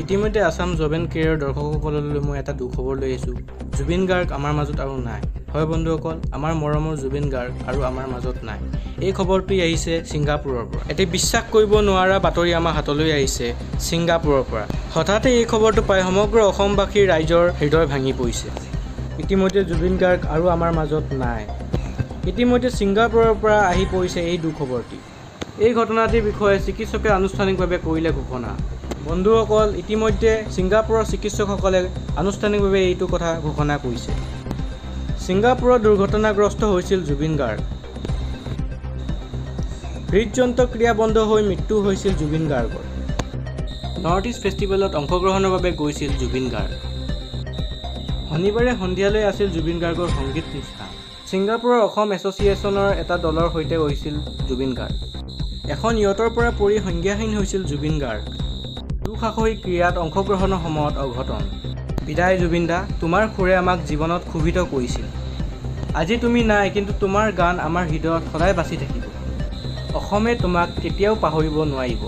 ইতিমধ্যে Assam job and career দৰ্শকসকললৈ মই এটা দুখবৰ লৈ আহিছোঁ। জুবিন গাৰ্গ আমাৰ মাজত আৰু নাই। হয় বন্ধুসকল, আমাৰ মৰমৰ জুবিন গাৰ্গ আৰু আমাৰ মাজত নাই। এই খবৰটো আহিছে ছিংগাপুৰৰ পৰা। এটি বিশ্বাস কৰিব নোৱাৰা বাতৰি আমাৰ হাতলৈ আহিছে ছিংগাপুৰৰ পৰা। হঠাতে এই খবৰটো পাই সমগ্ৰ অসমবাসীৰ ৰাইজৰ হৃদয় ভাঙি পৰিছে। ইতিমধ্যে জুবিন গাৰ্গ আৰু আমাৰ মাজত নাই। ইতিমধ্যে ছিংগাপুৰৰ পৰা আহি পৰিছে এই দুখবৰটি। এই ঘটনাটিৰ বিষয়ে চিকিৎসকে আনুষ্ঠানিকভাৱে কৰিলে ঘোষণা। বন্ধুসকল, ইতিমধ্যে ছিংগাপুৰৰ চিকিৎসকসকলে আনুষ্ঠানিকভাৱে এইটো কথা ঘোষণা কৰিছে। ছিংগাপুৰত দুৰ্ঘটনাগ্ৰস্ত হৈছিল জুবিন গাৰ্গ। হৃদযন্ত্ৰ ক্ৰিয়া বন্ধ হৈ মৃত্যু হৈছিল জুবিন গাৰ্গৰ। নৰ্থ ইষ্ট ফেষ্টিভেলত অংশগ্ৰহণৰ বাবে গৈছিল জুবিন গাৰ্গ। শনিবাৰে সন্ধিয়ালৈ আছিল জুবিন গাৰ্গৰ সংগীত অনুষ্ঠান। ছিংগাপুৰৰ অসম এছ'চিয়েশ্যনৰ এটা দলৰ সৈতে গৈছিল জুবিন গাৰ্গ। এখন ইয়টৰ পৰা পৰি সংজ্ঞাহীন হৈছিল জুবিন গাৰ্গ। দুঃসাহসিক ক্ৰীড়াত অংশগ্ৰহণৰ সময়ত অঘটন। বিদায় জুবিন দা, তোমাৰ সুৰে আমাক জীৱনত ক্ষোভিত কৰিছিল। আজি তুমি নাই, কিন্তু তোমাৰ গান আমাৰ হৃদয়ত সদায় বাচি থাকিব। অসমে তোমাক কেতিয়াও পাহৰিব নোৱাৰিব।